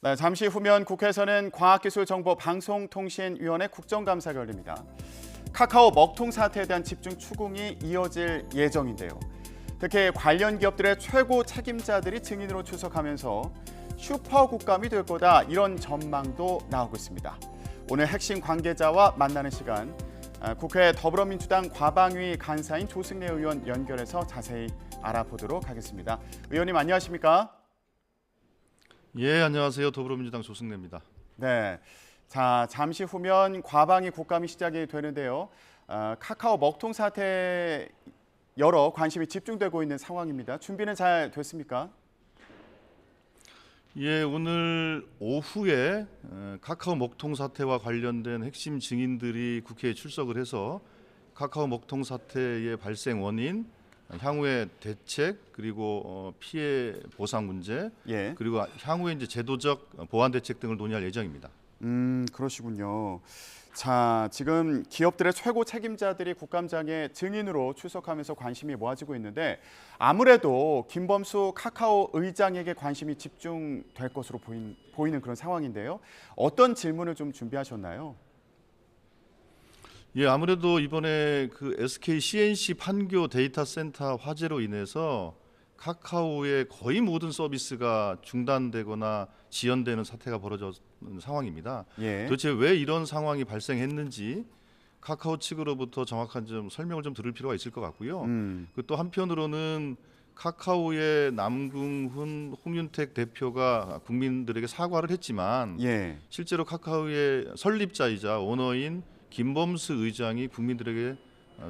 네, 잠시 후면 국회에서는 과학기술정보방송통신위원회 국정감사가 열립니다. 카카오 먹통 사태에 대한 집중 추궁이 이어질 예정인데요. 특히 관련 기업들의 최고 책임자들이 증인으로 출석하면서 슈퍼 국감이 될 거다, 이런 전망도 나오고 있습니다. 오늘 핵심 관계자와 만나는 시간, 국회 더불어민주당 과방위 간사인 조승래 의원 연결해서 자세히 알아보도록 하겠습니다. 의원님 안녕하십니까? 예, 안녕하세요. 더불어민주당 조승래입니다. 네, 자 잠시 후면 과방위 국감이 시작이 되는데요. 카카오 먹통 사태 여러 관심이 집중되고 있는 상황입니다. 준비는 잘 됐습니까? 예, 오늘 오후에 카카오 먹통 사태와 관련된 핵심 증인들이 국회에 출석을 해서 카카오 먹통 사태의 발생 원인, 향후의 대책, 그리고 피해 보상 문제, 그리고 향후의 이제 제도적 보완 대책 등을 논의할 예정입니다. 그러시군요. 자, 지금 기업들의 최고 책임자들이 국감장에 증인으로 출석하면서 관심이 모아지고 있는데, 아무래도 김범수 카카오 의장에게 관심이 집중될 것으로 보이는 그런 상황인데요. 어떤 질문을 좀 준비하셨나요? 예, 아무래도 이번에 그 SK CNC 판교 데이터 센터 화재로 인해서 카카오의 거의 모든 서비스가 중단되거나 지연되는 사태가 벌어졌는 상황입니다. 도대체 왜 이런 상황이 발생했는지 카카오 측으로부터 정확한 좀 설명을 좀 들을 필요가 있을 것 같고요. 또 한편으로는 카카오의 남궁훈 홍윤택 대표가 국민들에게 사과를 했지만 실제로 카카오의 설립자이자 오너인 김범수 의장이 국민들에게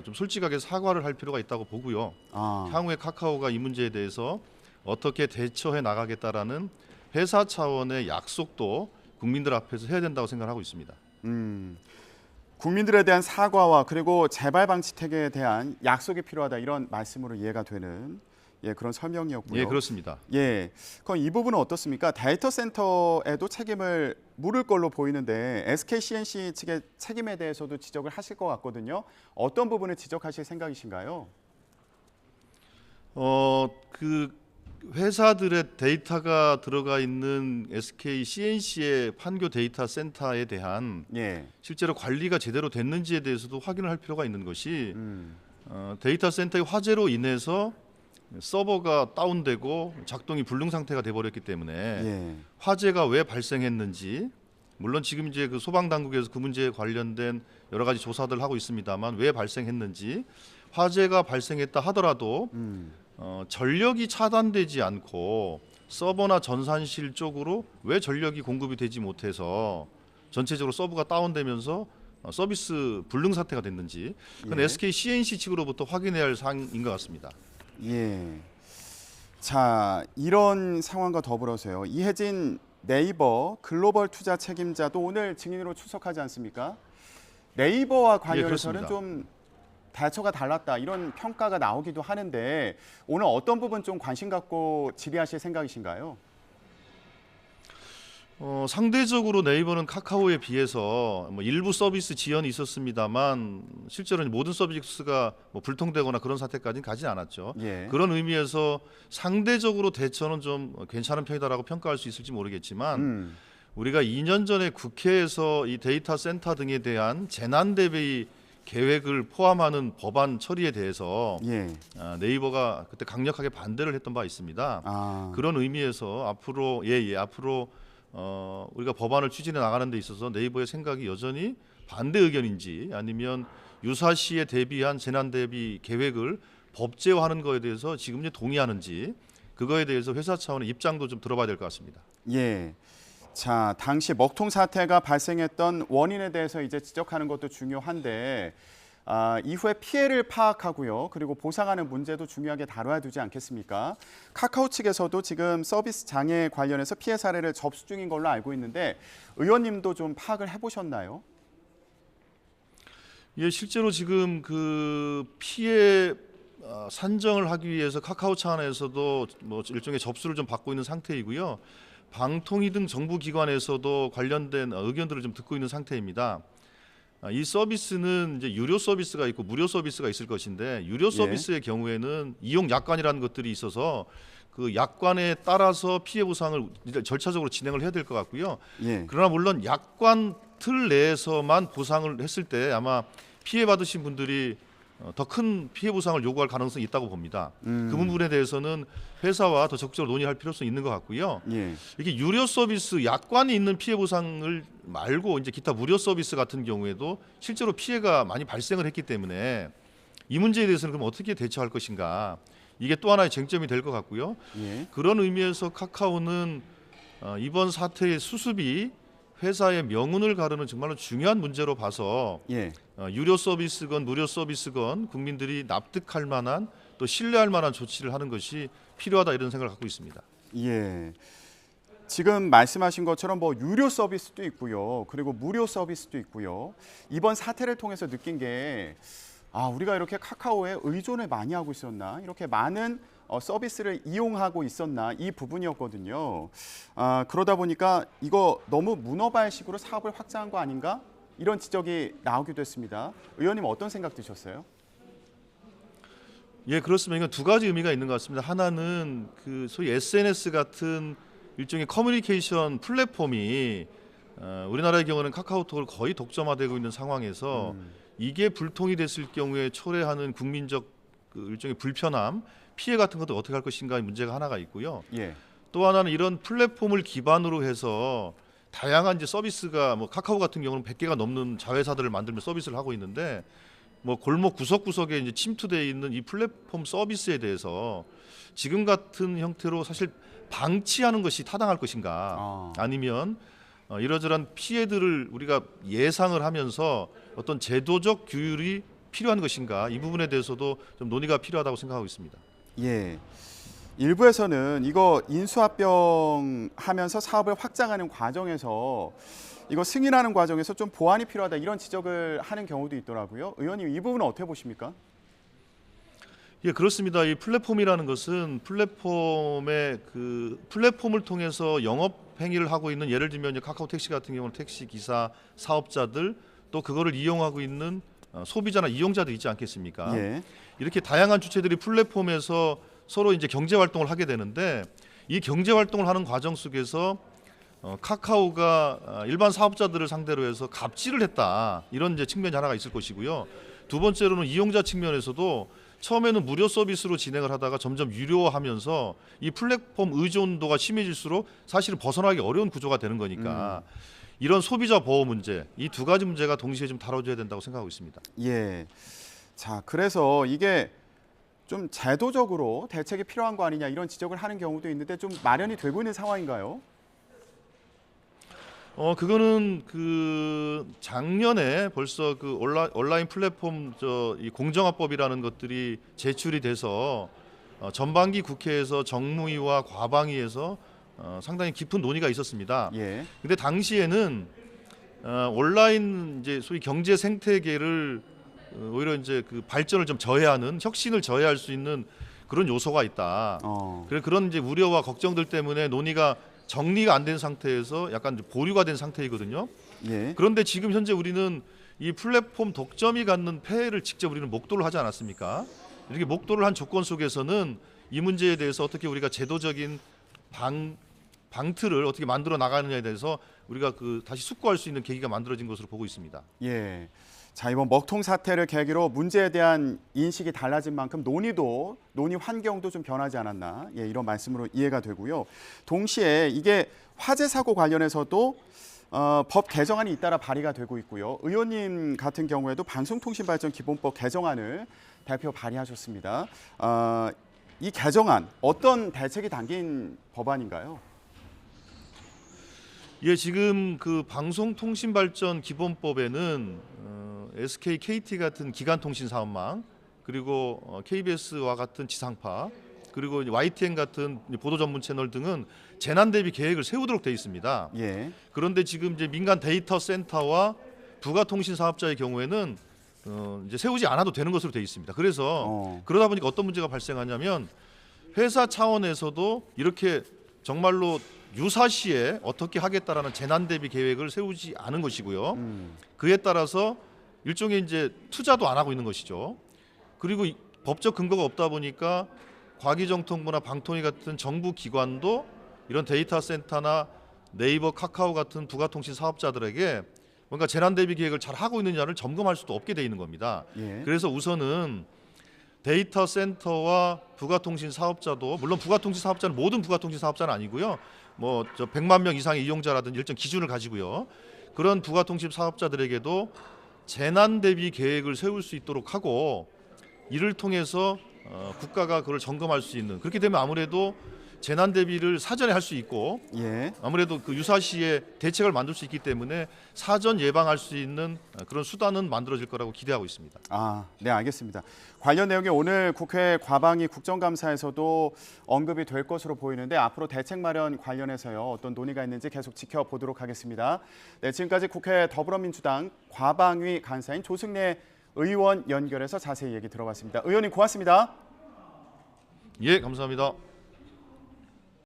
좀 솔직하게 사과를 할 필요가 있다고 보고요. 향후에 카카오가 이 문제에 대해서 어떻게 대처해 나가겠다라는 회사 차원의 약속도 국민들 앞에서 해야 된다고 생각하고 있습니다. 국민들에 대한 사과와 그리고 재발 방지책에 대한 약속이 필요하다, 이런 말씀으로 이해가 되는 그런 설명이었고요. 예, 그렇습니다. 그럼 이 부분은 어떻습니까? 데이터 센터에도 책임을 물을 걸로 보이는데 SK CNC 측의 책임에 대해서도 지적을 하실 것 같거든요. 어떤 부분을 지적하실 생각이신가요? 그 회사들의 데이터가 들어가 있는 SK CNC의 판교 데이터 센터에 대한 실제로 관리가 제대로 됐는지에 대해서도 확인을 할 필요가 있는 것이, 데이터 센터의 화재로 인해서 서버가 다운되고 작동이 불능 상태가 돼버렸기 때문에 화재가 왜 발생했는지, 물론 지금 이제 그 소방 당국에서 그 문제에 관련된 여러 가지 조사들을 하고 있습니다만, 왜 발생했는지, 화재가 발생했다 하더라도 전력이 차단되지 않고 서버나 전산실 쪽으로 왜 전력이 공급이 되지 못해서 전체적으로 서버가 다운되면서 서비스 불능 사태가 됐는지, 그건 SK CNC 측으로부터 확인해야 할 사항인 것 같습니다. 자, 이런 상황과 더불어서요, 이혜진 네이버 글로벌 투자 책임자도 오늘 증인으로 출석하지 않습니까? 네이버와 관련해서는 좀 대처가 달랐다, 이런 평가가 나오기도 하는데, 오늘 어떤 부분 좀 관심 갖고 질의하실 생각이신가요? 상대적으로 네이버는 카카오에 비해서 일부 서비스 지연이 있었습니다만 실제로는 모든 서비스가 불통되거나 그런 사태까지는 가지 않았죠. 그런 의미에서 상대적으로 대처는 좀 괜찮은 편이다라고 평가할 수 있을지 모르겠지만, 우리가 2년 전에 국회에서 이 데이터 센터 등에 대한 재난 대비 계획을 포함하는 법안 처리에 대해서 네이버가 그때 강력하게 반대를 했던 바 있습니다. 그런 의미에서 앞으로 우리가 법안을 추진해 나가는 데 있어서 네이버의 생각이 여전히 반대 의견인지, 아니면 유사시에 대비한 재난 대비 계획을 법제화하는 거에 대해서 지금 이제 동의하는지, 그거에 대해서 회사 차원의 입장도 좀 들어봐야 될 것 같습니다. 자, 당시 먹통 사태가 발생했던 원인에 대해서 이제 지적하는 것도 중요한데, 이후에 피해를 파악하고요, 그리고 보상하는 문제도 중요하게 다뤄야 되지 않겠습니까? 카카오 측에서도 지금 서비스 장애 관련해서 피해 사례를 접수 중인 걸로 알고 있는데, 의원님도 좀 파악을 해보셨나요? 실제로 지금 그 피해 산정을 하기 위해서 카카오 차원에서도 일종의 접수를 좀 받고 있는 상태이고요. 방통위 등 정부 기관에서도 관련된 의견들을 좀 듣고 있는 상태입니다. 이 서비스는 이제 유료 서비스가 있고 무료 서비스가 있을 것인데 유료 서비스의 경우에는 이용 약관이라는 것들이 있어서 그 약관에 따라서 피해 보상을 절차적으로 진행을 해야 될 것 같고요. 그러나 물론 약관 틀 내에서만 보상을 했을 때 아마 피해 받으신 분들이 더 큰 피해 보상을 요구할 가능성이 있다고 봅니다. 그 부분에 대해서는 회사와 더 적극적으로 논의할 필요성이 있는 것 같고요. 이게 유료 서비스 약관이 있는 피해 보상을 말고 이제 기타 무료 서비스 같은 경우에도 실제로 피해가 많이 발생을 했기 때문에 이 문제에 대해서는 그럼 어떻게 대처할 것인가, 이게 또 하나의 쟁점이 될 것 같고요. 그런 의미에서 카카오는 이번 사태의 수습이 회사의 명운을 가르는 정말로 중요한 문제로 봐서 유료 서비스건 무료 서비스건 국민들이 납득할 만한 또 신뢰할 만한 조치를 하는 것이 필요하다, 이런 생각을 갖고 있습니다. 지금 말씀하신 것처럼 뭐 유료 서비스도 있고요. 그리고 무료 서비스도 있고요. 이번 사태를 통해서 느낀 게 우리가 이렇게 카카오에 의존을 많이 하고 있었나? 이렇게 많은 서비스를 이용하고 있었나? 이 부분이었거든요. 그러다 보니까 이거 너무 문어발식으로 사업을 확장한 거 아닌가? 이런 지적이 나오기도 했습니다. 의원님 어떤 생각 드셨어요? 예, 그렇습니다. 이건 두 가지 의미가 있는 것 같습니다. 하나는 그 소위 SNS 같은 일종의 커뮤니케이션 플랫폼이 우리나라의 경우는 카카오톡을 거의 독점화되고 있는 상황에서 이게 불통이 됐을 경우에 초래하는 국민적 그 일종의 불편함, 피해 같은 것도 어떻게 할 것인가의 문제가 하나가 있고요. 또 하나는 이런 플랫폼을 기반으로 해서 다양한 이제 서비스가 뭐 카카오 같은 경우는 100개가 넘는 자회사들을 만들며 서비스를 하고 있는데 뭐 골목 구석구석에 이제 침투되어 있는 이 플랫폼 서비스에 대해서 지금 같은 형태로 사실 방치하는 것이 타당할 것인가, 아니면 이러저러한 피해들을 우리가 예상을 하면서 어떤 제도적 규율이 필요한 것인가, 이 부분에 대해서도 좀 논의가 필요하다고 생각하고 있습니다. 일부에서는 이거 인수합병하면서 사업을 확장하는 과정에서 이거 승인하는 과정에서 좀 보완이 필요하다, 이런 지적을 하는 경우도 있더라고요. 의원님 이 부분은 어떻게 보십니까? 예, 그렇습니다. 이 플랫폼이라는 것은 플랫폼의 그 플랫폼을 통해서 영업 행위를 하고 있는, 예를 들면 이제 카카오 택시 같은 경우는 택시 기사 사업자들, 또 그거를 이용하고 있는 소비자나 이용자들 있지 않겠습니까? 이렇게 다양한 주체들이 플랫폼에서 서로 이제 경제 활동을 하게 되는데, 이 경제 활동을 하는 과정 속에서 카카오가 일반 사업자들을 상대로 해서 갑질을 했다, 이런 이제 측면이 하나가 있을 것이고요. 두 번째로는 이용자 측면에서도 처음에는 무료 서비스로 진행을 하다가 점점 유료화하면서 이 플랫폼 의존도가 심해질수록 사실은 벗어나기 어려운 구조가 되는 거니까 이런 소비자 보호 문제, 이 두 가지 문제가 동시에 좀 다뤄줘야 된다고 생각하고 있습니다. 자, 그래서 이게 좀 제도적으로 대책이 필요한 거 아니냐, 이런 지적을 하는 경우도 있는데 좀 마련이 되고 있는 상황인가요? 그거는 그 작년에 벌써 그 온라인 플랫폼 이 공정화법이라는 것들이 제출이 돼서 전반기 국회에서 정무위와 과방위에서 상당히 깊은 논의가 있었습니다. 근데 당시에는 온라인 이제 소위 경제 생태계를 오히려 이제 그 발전을 좀 저해하는, 혁신을 저해할 수 있는 그런 요소가 있다. 그런 이제 우려와 걱정들 때문에 논의가 정리가 안 된 상태에서 약간 보류가 된 상태이거든요. 그런데 지금 현재 우리는 이 플랫폼 독점이 갖는 폐해를 직접 우리는 목도를 하지 않았습니까? 이렇게 목도를 한 조건 속에서는 이 문제에 대해서 어떻게 우리가 제도적인 방틀을 어떻게 만들어 나가느냐에 대해서 우리가 그 다시 숙고할 수 있는 계기가 만들어진 것으로 보고 있습니다. 자, 이번 먹통 사태를 계기로 문제에 대한 인식이 달라진 만큼 논의 환경도 좀 변하지 않았나, 이런 말씀으로 이해가 되고요. 동시에 이게 화재 사고 관련해서도 법 개정안이 잇따라 발의가 되고 있고요. 의원님 같은 경우에도 방송통신발전기본법 개정안을 대표 발의하셨습니다. 이 개정안 어떤 대책이 담긴 법안인가요? 지금 그 방송통신발전기본법에는 SK, KT 같은 기간통신 사업망, 그리고 KBS와 같은 지상파, 그리고 YTN 같은 보도 전문 채널 등은 재난 대비 계획을 세우도록 되어 있습니다. 그런데 지금 이제 민간 데이터 센터와 부가통신 사업자의 경우에는 이제 세우지 않아도 되는 것으로 되어 있습니다. 그래서 그러다 보니까 어떤 문제가 발생하냐면 회사 차원에서도 이렇게 정말로 유사시에 어떻게 하겠다라는 재난 대비 계획을 세우지 않은 것이고요. 그에 따라서 일종의 이제 투자도 안 하고 있는 것이죠. 그리고 법적 근거가 없다 보니까 과기정통부나 방통위 같은 정부 기관도 이런 데이터 센터나 네이버, 카카오 같은 부가통신 사업자들에게 뭔가 재난 대비 계획을 잘 하고 있느냐를 점검할 수도 없게 돼 있는 겁니다. 예. 그래서 우선은 데이터 센터와 부가통신 사업자도, 물론 부가통신 사업자는 모든 부가통신 사업자는 아니고요. 뭐 저 100만 명 이상의 이용자라든지 일정 기준을 가지고요. 그런 부가통신 사업자들에게도 재난 대비 계획을 세울 수 있도록 하고, 이를 통해서 국가가 그걸 점검할 수 있는, 그렇게 되면 아무래도 재난 대비를 사전에 할 수 있고, 예. 아무래도 그 유사시에 대책을 만들 수 있기 때문에 사전 예방할 수 있는 그런 수단은 만들어질 거라고 기대하고 있습니다. 네, 알겠습니다. 관련 내용이 오늘 국회 과방위 국정감사에서도 언급이 될 것으로 보이는데 앞으로 대책 마련 관련해서요, 어떤 논의가 있는지 계속 지켜보도록 하겠습니다. 네, 지금까지 국회 더불어민주당 과방위 간사인 조승래 의원 연결해서 자세히 얘기 들어봤습니다. 의원님 고맙습니다. 예, 감사합니다.